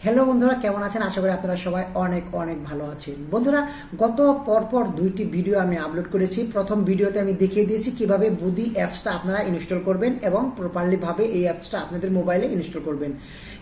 Hello বন্ধুরা, কেমন আছেন? আশা করি আপনারা সবাই অনেক অনেক ভালো আছেন। বন্ধুরা, গত পরপর দুইটি ভিডিও আমি আপলোড করেছি। প্রথম ভিডিওতে আমি দেখিয়ে দিয়েছি কিভাবে বুদি অ্যাপসটা আপনারা ইনস্টল করবেন এবং প্রপারলি ভাবে এই অ্যাপসটা আপনাদের মোবাইলে ইনস্টল করবেন।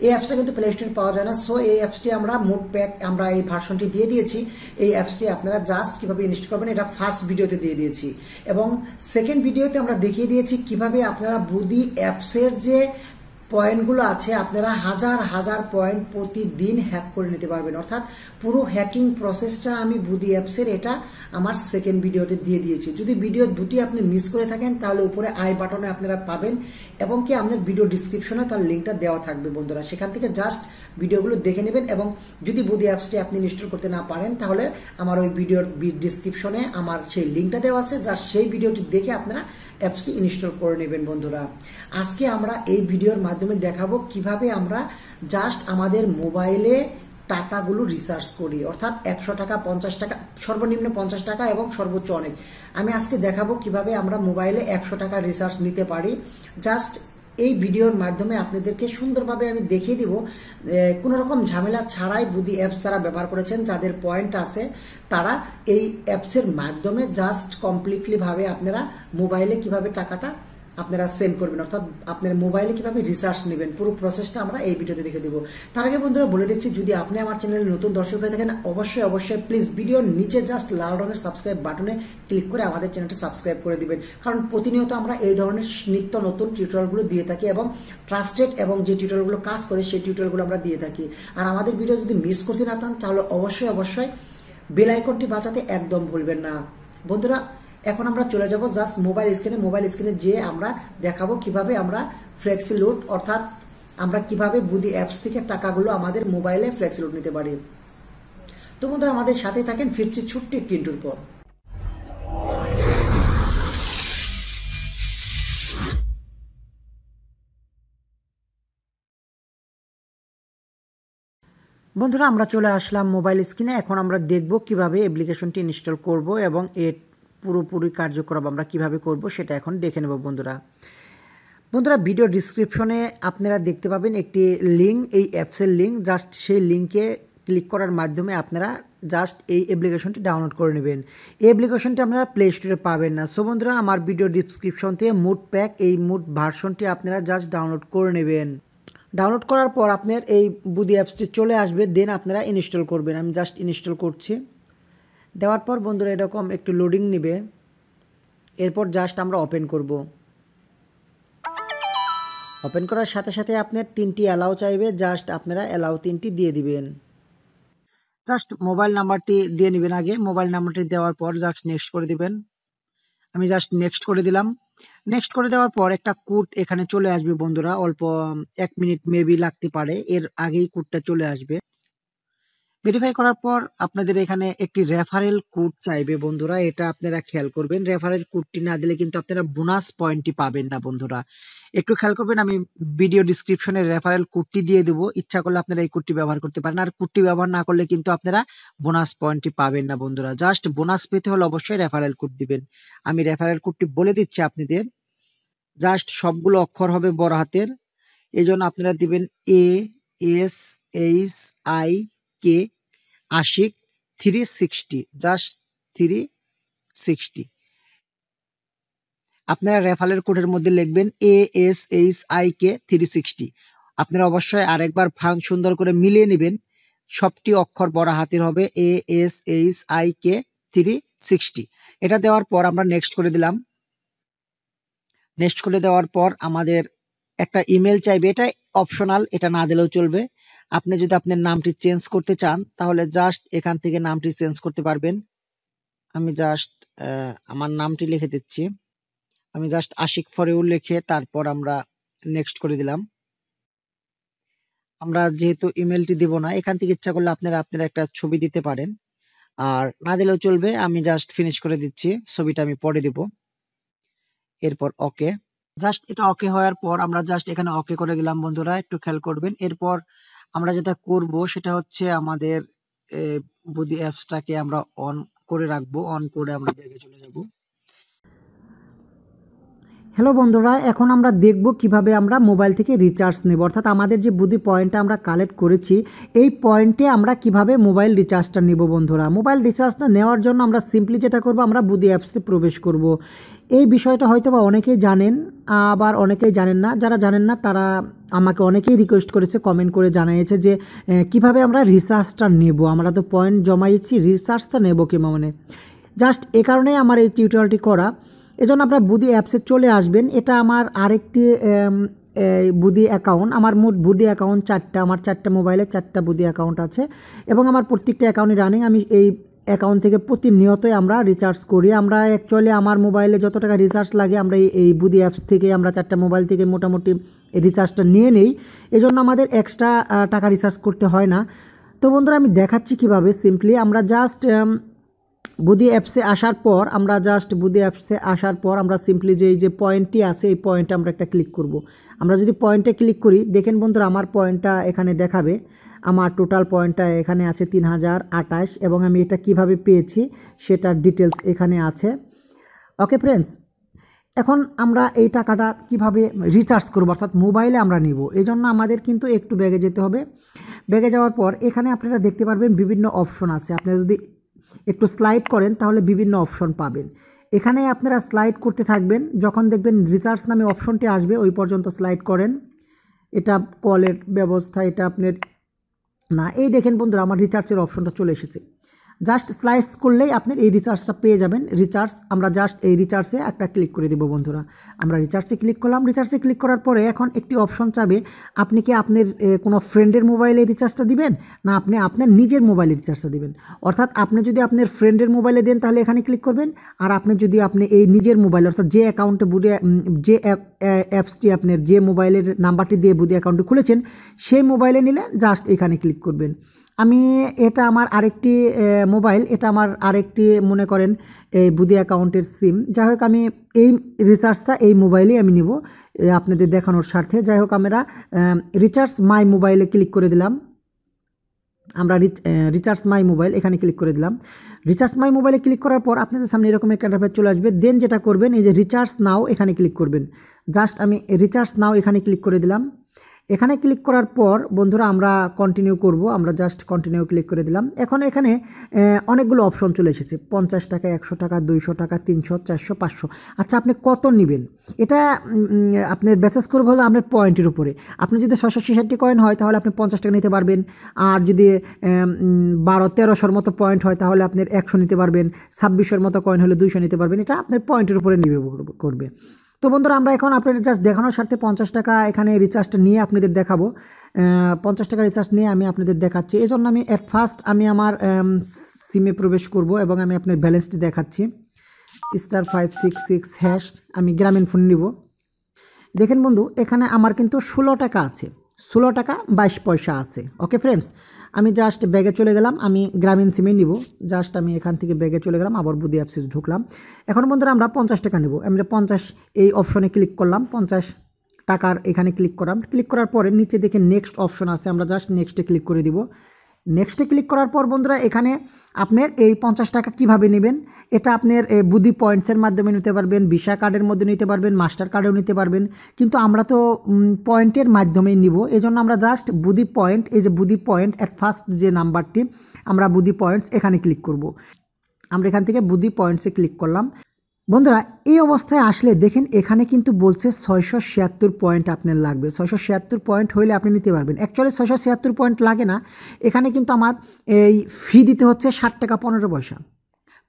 এই অ্যাপসটা কিন্তু প্লে স্টোরে পাওয়া যায় না, সো এই অ্যাপসটি আমরা মোড প্যাক আমরা এই ভার্সনটি দিয়ে দিয়েছি। এই অ্যাপসটি আপনারা জাস্ট কিভাবে ইনস্টল করবেন এটা ফার্স্ট ভিডিওতে দিয়ে দিয়েছি, এবং সেকেন্ড ভিডিওতে আমরা দেখিয়ে দিয়েছি কিভাবে আপনারা বুদি অ্যাপসের যে পয়েন্টগুলো আছে আপনারা হাজার হাজার পয়েন্ট প্রতিদিন হ্যাক করে নিতে পারবেন। অর্থাৎ পুরো হ্যাকিং প্রসেসটা আমি বুদি অ্যাপসের এটা আমার সেকেন্ড ভিডিওতে দিয়ে দিয়েছি। যদি ভিডিও দুটি আপনি মিস করে থাকেন তাহলে উপরে আই বাটনে আপনারা পাবেন, এবং কি আপনার ভিডিও ডিসক্রিপশনে তার লিঙ্কটা দেওয়া থাকবে বন্ধুরা, সেখান থেকে জাস্ট ভিডিওগুলো দেখে নেবেন। এবং যদি বুদি অ্যাপসটি আপনি ইনস্টল করতে না পারেন তাহলে আমার ওই ভিডিওর ডিসক্রিপশনে আমার সেই লিঙ্কটা দেওয়া আছে, জাস্ট সেই ভিডিওটি দেখে আপনারা অ্যাপসটি ইনস্টল করে নেবেন। বন্ধুরা, আজকে আমরা এই ভিডিওর মাধ্যমে দেখাবো কিভাবে আমরা জাস্ট আমাদের মোবাইলে টাকাগুলো রিচার্জ করি, অর্থাৎ 100 টাকা, 50 টাকা, সর্বনিম্ন 50 টাকা এবং সর্বোচ্চ অনেক। আমি আজকে দেখাবো কিভাবে আমরা মোবাইলে 100 টাকা রিচার্জ নিতে পারি। জাস্ট এই ভিডিওর মাধ্যমে আপনাদেরকে সুন্দরভাবে আমি দেখিয়ে দিব, কোনো রকম ঝামেলা ছাড়াই বুদি অ্যাপস যারা ব্যবহার করেছেন, যাদের পয়েন্ট আছে, তারা এই অ্যাপসের মাধ্যমে জাস্ট কমপ্লিটলি ভাবে আপনারা মোবাইলে কিভাবে টাকাটা আপনারা সেন্ড করবেন, অর্থাৎ আপনার মোবাইলে কিভাবে রিচার্জ নেবেন, পুরো প্রসেসটা আমরা এই ভিডিওতে দেখে দেবো। তার আগে বন্ধুরা বলে দিচ্ছি, যদি আপনি আমার চ্যানেলে নতুন দর্শক হয়ে থাকেন অবশ্যই অবশ্যই প্লিজ ভিডিওর নিচে জাস্ট লাল রঙের সাবস্ক্রাইব বাটনে ক্লিক করে আমাদের চ্যানেলটা সাবস্ক্রাইব করে দিবেন, কারণ প্রতিনিয়ত আমরা এই ধরনের নিত্য নতুন টিউটোরিয়ালগুলো দিয়ে থাকি এবং ট্রাস্টেড এবং যে টিউটোরিয়ালগুলো কাজ করে সেই টিউটোরিয়ালগুলো আমরা দিয়ে থাকি। আর আমাদের ভিডিও যদি মিস করতে না চান তাহলে অবশ্যই অবশ্যই বেল আইকনটি বাজাতে একদম ভুলবেন না। বন্ধুরা, এখন আমরা চলে যাব জাস্ট মোবাইল স্ক্রিনে যে আমরা দেখাবো কিভাবে আমরা ফ্লেক্সি লোড, অর্থাৎ আমরা কিভাবে বুদি অ্যাপস থেকে টাকাগুলো আমাদের মোবাইলে ফ্লেক্সি লোড নিতে পারি। তো বন্ধুরা, আমাদের সাথে থাকেন, ফিরছি ছোট্ট একটি ইন্ট্রোর পর। বন্ধুরা, আমরা চলে আসলাম মোবাইল স্ক্রিনে। এখন আমরা দেখব কিভাবে অ্যাপ্লিকেশনটি ইনস্টল করব এবং এর পুরোপুরি কার্যক্রম আমরা কিভাবে করব সেটা এখন দেখে নেব। বন্ধুরা, ভিডিও ডিসক্রিপশনে আপনারা দেখতে পাবেন একটি লিঙ্ক, এই অ্যাপসের লিঙ্ক। জাস্ট সেই লিঙ্কে ক্লিক করার মাধ্যমে আপনারা জাস্ট এই অ্যাপ্লিকেশনটি ডাউনলোড করে নেবেন। এই অ্যাপ্লিকেশনটি আপনারা প্লে স্টোরে পাবেন না। সো বন্ধুরা, আমার ভিডিও ডিসক্রিপশন থেকে মুড প্যাক এই মুড ভার্সনটি আপনারা জাস্ট ডাউনলোড করে নেবেন। ডাউনলোড করার পর আপনার এই বুদি অ্যাপসটি চলে আসবে, দেন আপনারা ইনস্টল করবেন। আমি জাস্ট ইনস্টল করছি। দেওয়ার পর বন্ধুরা এরকম একটু লোডিং নেবে, এরপর জাস্ট আমরা ওপেন করব। ওপেন করার সাথে সাথে আপনার 3টি অ্যালাউ চাইবে, জাস্ট আপনারা অ্যালাউ 3টি দিয়ে দিবেন। জাস্ট মোবাইল নাম্বারটি দিয়ে নেবেন আগে। মোবাইল নাম্বারটি দেওয়ার পর জাস্ট নেক্সট করে দিবেন। আমি জাস্ট নেক্সট করে দিলাম। নেক্সট করে দেওয়ার পর একটা কোড এখানে চলে আসবে বন্ধুরা, অল্প 1 মিনিট মেবি লাগতে পারে, এর আগেই কোডটা চলে আসবে। ভেরিফাই করার পর আপনাদের এখানে একটি রেফারেল কোড চাইবে বন্ধুরা, এটা আপনারা খেয়াল করবেন। রেফারেল কোডটি না দিলে কিন্তু আপনারা বোনাস পয়েন্টটি পাবেন না বন্ধুরা, একটু খেয়াল করবেন। আমি ভিডিও ডিসক্রিপশনে রেফারেল কোডটি দিয়ে দেবো, ইচ্ছা করলে আপনারা এই কোডটি ব্যবহার করতে পারেন। আর কোডটি ব্যবহার না করলে কিন্তু আপনারা বোনাস পয়েন্টটি পাবেন না বন্ধুরা। জাস্ট বোনাস পেতে হলে অবশ্যই রেফারেল কোড দিবেন। আমি রেফারেল কোডটি বলে দিচ্ছি আপনাদের। জাস্ট সবগুলো অক্ষর হবে বড় হাতের, এই জন্য আপনারা দিবেন ASHIK আশিক 360, জাস্ট 360। আপনারা রেফারেল কোডের মধ্যে লিখবেন ASHIK 360। আপনারা অবশ্যই আরেকবার সুন্দর করে মিলিয়ে নেবেন, সবটি অক্ষর বড় হাতের হবে, ASHIK 360। এটা দেওয়ার পর আমরা নেক্সট করে দিলাম। নেক্সট করে দেওয়ার পর আমাদের একটা ইমেল চাইবে, এটা অপশনাল, এটা না দিলেও চলবে। আপনি যদি আপনার নামটি চেঞ্জ করতে চান তাহলে জাস্ট এখান থেকে নামটি চেঞ্জ করতে পারবেন। আমি জাস্ট আমার নামটি লিখে দিচ্ছি। আমি জাস্ট আশিক ফর ইউ লিখে তারপর আমরা নেক্সট করে দিলাম। আমরা যেহেতু ইমেলটি দেব না, এখান থেকে ইচ্ছা করলে আপনারা একটা ছবি দিতে পারেন, আর না দিলেও চলবে। আমি জাস্ট ফিনিশ করে দিচ্ছি, ছবিটা আমি পরে দিব। এরপর ওকে, জাস্ট এটা ওকে হওয়ার পর আমরা জাস্ট এখানে ওকে করে দিলাম বন্ধুরা, একটু খেয়াল করবেন। এরপর আমরা যেটা করব সেটা হচ্ছে আমাদের বুদি অ্যাপসটাকে আমরা অন করে রাখবো। অন করে আমরা ব্যাগে চলে যাব। হ্যালো বন্ধুরা, এখন আমরা দেখব কিভাবে আমরা মোবাইল থেকে রিচার্জ নেব, অর্থাৎ আমাদের যে বুদ্ধি পয়েন্টটা আমরা কালেক্ট করেছি এই পয়েন্টে আমরা কিভাবে মোবাইল রিচার্জটা নেব। বন্ধুরা, মোবাইল রিচার্জটা নেওয়ার জন্য আমরা সিম্পলি যেটা করব, আমরা বুদ্ধি অ্যাপসে প্রবেশ করব। এই বিষয়টা হয়তো বা অনেকেই জানেন, আবার অনেকেই জানেন না। যারা জানেন না তারা আমাকে অনেকেই রিকোয়েস্ট করেছে, কমেন্ট করে জানিয়েছে যে কিভাবে আমরা রিচার্জটা নেব। আমরা তো পয়েন্ট জমাইছি, রিচার্জটা নেব কিভাবে, মানে জাস্ট এ কারণেই আমার এই টিউটোরিয়ালটি করা। এজন্য আপনারা বুদ্ধি অ্যাপসে চলে আসবেন। এটা আমার আরেকটি বুদ্ধি অ্যাকাউন্ট। আমার মোট বুদ্ধি অ্যাকাউন্ট 4টা, আমার 4টা মোবাইলে 4টা বুদ্ধি অ্যাকাউন্ট আছে এবং আমার প্রত্যেকটা অ্যাকাউন্টই রানিং। আমি এই অ্যাকাউন্ট থেকে প্রতিনিয়তই আমরা রিচার্জ করি। আমরা অ্যাকচুয়ালি আমার মোবাইলে যত টাকা রিচার্জ লাগে আমরা এই বুদ্ধি অ্যাপস থেকে, আমরা 4টা মোবাইল থেকে মোটামুটি রিচার্জটা নিয়ে নেই। এজন্য আমাদের এক্সট্রা টাকা রিচার্জ করতে হয় না। তো বন্ধুরা, আমি দেখাচ্ছি কীভাবে। সিম্পলি আমরা জাস্ট বুদ্ধি অ্যাপসে আসার পর আমরা সিম্পলি যে পয়েন্টটি আছে এই পয়েন্টে আমরা একটা ক্লিক করব। আমরা যদি পয়েন্টে ক্লিক করি, দেখেন বন্ধুরা আমার পয়েন্টটা এখানে দেখাবে। আমার টোটাল পয়েন্টটা এখানে আছে 3028 এবং আমি এটা কিভাবে পেয়েছি সেটার ডিটেলস এখানে আছে। ওকে ফ্রেন্ডস, এখন আমরা এই টাকাটা কিভাবে রিচার্জ করব, অর্থাৎ মোবাইলে আমরা নিব। এই জন্য আমাদের কিন্তু একটু ব্যাগে যেতে হবে। ব্যাগে যাওয়ার পর এখানে আপনারা দেখতে পারবেন বিভিন্ন অপশন আছে। আপনারা যদি একটু স্লাইড করেন তাহলে বিভিন্ন অপশন পাবেন। এখানে আপনারা স্লাইড করতে থাকবেন, যখন দেখবেন রিচার্জ নামে অপশনটি আসবে ওই পর্যন্ত স্লাইড করেন। এটা কলের ব্যবস্থা, এটা আপনার না। এই দেখেন বন্ধুরা আমার রিচার্জের অপশনটা চলে এসেছে। জাস্ট স্লাইস করলেই আপনি এই রিচার্জটা পেয়ে যাবেন। রিচার্জ আমরা জাস্ট এই রিচার্জে একটা ক্লিক করে দেবো বন্ধুরা। আমরা রিচার্জে ক্লিক করলাম। রিচার্জে ক্লিক করার পরে এখন একটি অপশন চাবে, আপনি কি আপনার কোনো ফ্রেন্ডের মোবাইলে রিচার্জটা দিবেন না আপনি আপনার নিজের মোবাইলে রিচার্জটা দিবেন। অর্থাৎ আপনি যদি আপনার ফ্রেন্ডের মোবাইলে দেন তাহলে এখানে ক্লিক করবেন, আর আপনি যদি আপনি এই নিজের মোবাইল, অর্থাৎ যে অ্যাকাউন্টে বুদ্ধি যে অ্যাপসটি আপনার যে মোবাইলের নাম্বারটি দিয়ে বুদ্ধি অ্যাকাউন্টটি খুলেছেন সেই মোবাইলে নিলে জাস্ট এখানে ক্লিক করবেন। আমি এটা আমার আরেকটি মোবাইল, এটা আমার আরেকটি মনে করেন এই বুদ্ধি অ্যাকাউন্টের সিম। যাই হোক, আমি এই রিচার্জটা এই মোবাইলেই আমি নিব আপনাদের দেখানোর স্বার্থে। যাই হোক, আমরা রিচার্জ মাই মোবাইলে ক্লিক করে দিলাম। আমরা রিচার্জ মাই মোবাইল এখানে ক্লিক করে দিলাম। রিচার্জ মাই মোবাইলে ক্লিক করার পর আপনাদের সামনে এরকম একটা ইন্টারফেস চলে আসবে। দেন যেটা করবেন, এই যে রিচার্জ নাও এখানে ক্লিক করবেন। জাস্ট আমি রিচার্জ নাও এখানে ক্লিক করে দিলাম। এখানে ক্লিক করার পর বন্ধুরা আমরা কন্টিনিউ করব। আমরা জাস্ট কন্টিনিউ ক্লিক করে দিলাম। এখন এখানে অনেকগুলো অপশন চলে এসেছে, 50 টাকা, 100 টাকা, 200 টাকা, 300, 400, 500। আচ্ছা, আপনি কত নেবেন এটা আপনার বেসেস করবে হলো আপনার পয়েন্টের উপরে। আপনি যদি 666 কয়েন হয় তাহলে আপনি 50 টাকা নিতে পারবেন, আর যদি 1200-1300 মতো পয়েন্ট হয় তাহলে আপনার 100 নিতে পারবেন, 2600 মতো কয়েন হলে 200 নিতে পারবেন। এটা আপনার পয়েন্টের উপরে নির্ভর করবে। তো বন্ধুরা, আমরা এখন আপনাদের জাস্ট দেখানোর স্বার্থে 50 টাকা এখানে রিচার্জটা নিয়ে আপনাদের দেখাবো। 50 টাকা রিচার্জ নিয়ে আমি আপনাদের দেখাচ্ছি। এই জন্য আমি অ্যাট ফার্স্ট আমি আমার সিমে প্রবেশ করব এবং আমি আপনার ব্যালেন্সটি দেখাচ্ছি। *566# আমি গ্রামীণ ফোন নিব। দেখেন বন্ধু, এখানে আমার কিন্তু 16 টাকা আছে, 16 টাকা 22 পয়সা আছে। ওকে ফ্রেন্ডস, আমি জাস্ট ব্যাগে চলে গেলাম। আমি গ্রামীণ সিমে নিব। জাস্ট আমি এখান থেকে ব্যাগে চলে গেলাম, আবার বুদ্ধি অ্যাপসে ঢুকলাম। এখন বন্ধুরা আমরা 50 টাকা নেব। আমরা 50 এই অপশনে ক্লিক করলাম, 50 টাকার এখানে ক্লিক করলাম। ক্লিক করার পরে নিচে দেখে নেক্সট অপশন আছে, আমরা জাস্ট নেক্সটে ক্লিক করে দিব। নেক্সটে ক্লিক করার পর বন্ধুরা এখানে আপনার এই 50 টাকা কিভাবে নেবেন, এটা আপনার বুদ্ধি পয়েন্টসের মাধ্যমে নিতে পারবেন, ভিসা কার্ডের মধ্যে নিতে পারবেন, মাস্টার কার্ডেও নিতে পারবেন। কিন্তু আমরা তো পয়েন্টের মাধ্যমেই নিব। এই জন্য আমরা জাস্ট বুদ্ধি পয়েন্ট, এই যে বুদ্ধি পয়েন্ট অ্যাট ফার্স্ট যে নাম্বারটি, আমরা বুদ্ধি পয়েন্টস এখানে ক্লিক করব। আমরা এখান থেকে বুদ্ধি পয়েন্টসে ক্লিক করলাম। বন্ধুরা, এই অবস্থায় আসলে দেখেন এখানে কিন্তু বলছে 676 পয়েন্ট আপনার লাগবে। 676 পয়েন্ট হইলে আপনি নিতে পারবেন। অ্যাকচুয়ালি 676 পয়েন্ট লাগে না, এখানে কিন্তু আমার এই ফি দিতে হচ্ছে 60 টাকা 15 পয়সা।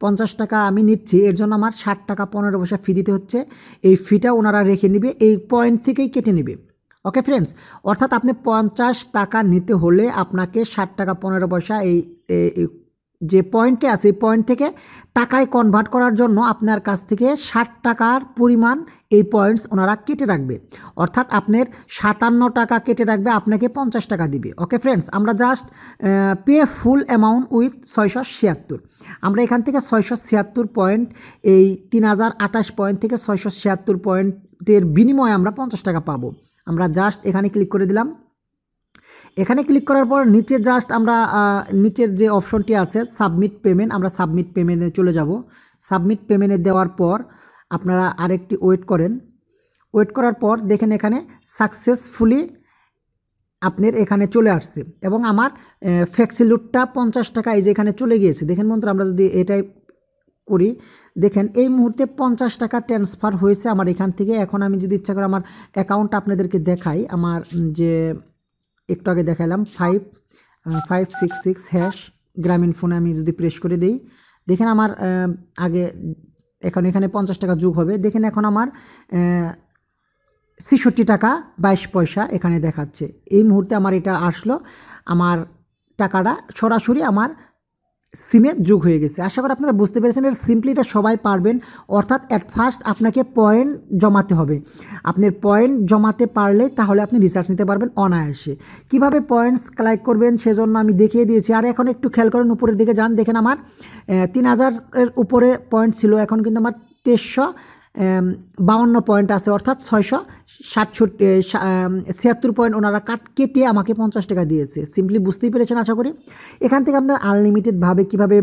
50 টাকা আমি নিচ্ছি, এর জন্য আমার 60 টাকা 15 পয়সা ফি দিতে হচ্ছে। এই ফিটা ওনারা রেখে নেবে, এই পয়েন্ট থেকেই কেটে নেবে। ওকে ফ্রেন্ডস, অর্থাৎ আপনি 50 টাকা নিতে হলে আপনাকে 60 টাকা 15 পয়সা এই যে পয়েন্টে আছে এই পয়েন্ট থেকে টাকায় কনভার্ট করার জন্য আপনার কাছ থেকে 60 টাকার পরিমাণ এই পয়েন্টস ওনারা কেটে রাখবে। অর্থাৎ আপনার 57 টাকা কেটে রাখবে, আপনাকে 50 টাকা দিবে। ওকে ফ্রেন্ডস, আমরা just pay full amount with 676। আমরা এখান থেকে 676 পয়েন্ট, এই 3028 পয়েন্ট থেকে 676 পয়েন্টের বিনিময়ে আমরা 50 টাকা পাবো। আমরা জাস্ট এখানে ক্লিক করে দিলাম। এখানে ক্লিক করার পর নিচে জাস্ট আমরা নিচের যে অপশনটি আছে সাবমিট পেমেন্ট, আমরা সাবমিট পেমেন্টে চলে যাব। সাবমিট পেমেন্টে দেওয়ার পর আপনারা আরেকটি ওয়েট করেন। ওয়েট করার পর দেখেন এখানে সাকসেসফুলি আপনার এখানে চলে আসছে এবং আমার ফ্লেক্সিলুটটা 50 টাকা এই যে এখানে চলে গিয়েছে। দেখেন বন্ধুরা, আমরা যদি এটাই করি, দেখেন এই মুহূর্তে 50 টাকা ট্রান্সফার হয়েছে আমার এখান থেকে। এখন আমি যদি ইচ্ছা করে আমার অ্যাকাউন্ট আপনাদেরকে দেখাই, আমার যে একটু আগে দেখালাম 5566# গ্রামীণ ফোনে আমি যদি প্রেস করে দিই, দেখেন আমার আগে এখানে 50 টাকা যোগ হবে। দেখেন এখন আমার 66 টাকা 22 পয়সা এখানে দেখাচ্ছে। এই মুহূর্তে আমার এটা আসলো, আমার টাকাটা সরাসরি আমার সিমে যোগ হয়ে গেছে। আশা করি আপনারা বুঝতে পেরেছেন। এর সিম্পলি এটা সবাই পারবেন, অর্থাৎ অ্যাট ফার্স্ট আপনাকে পয়েন্ট জমাতে হবে। আপনার পয়েন্ট জমাতে পারলে তাহলে আপনি রিসার্চ নিতে পারবেন অনায়াসে। কীভাবে পয়েন্টস কালেক্ট করবেন সেজন্য আমি দেখিয়ে দিয়েছি। আর এখন একটু খেয়াল করেন, উপরের দিকে যান, দেখেন আমার 3000-এর উপরে পয়েন্ট ছিল, এখন কিন্তু আমার 2352 পয়েন্ট আছে, অর্থাৎ 676 পয়েন্ট ওনারা কেটে আমাকে 50 টাকা দিয়েছে। সিম্পলি বুঝতেই পেরেছেন আশা করি। এখান থেকে আপনারা আনলিমিটেডভাবে কীভাবে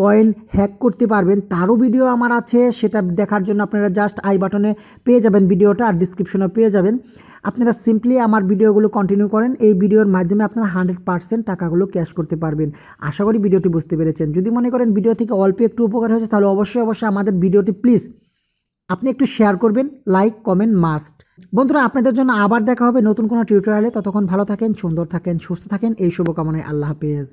পয়েন্ট হ্যাক করতে পারবেন তারও ভিডিও আমার আছে, সেটা দেখার জন্য আপনারা জাস্ট আই বাটনে পেয়ে যাবেন ভিডিওটা, আর ডিসক্রিপশনে পেয়ে যাবেন। আপনারা সিম্পলি আমার ভিডিওগুলো কন্টিনিউ করেন, এই ভিডিওর মাধ্যমে আপনারা 100% টাকাগুলো ক্যাশ করতে পারবেন। আশা করি ভিডিওটি বুঝতে পেরেছেন। যদি মনে করেন ভিডিও থেকে অল্প একটু উপকার হয়েছে, তাহলে অবশ্যই আমাদের ভিডিওটি প্লিজ আপনি একটু শেয়ার করবেন, লাইক কমেন্ট মাস্ট। বন্ধুরা, আপনাদের জন্য আবার দেখা হবে নতুন কোনো টিউটোরিয়ালে। ততক্ষণ ভালো থাকেন, সুন্দর থাকেন, সুস্থ থাকেন, এই শুভকামনায়। আল্লাহ হাফেজ।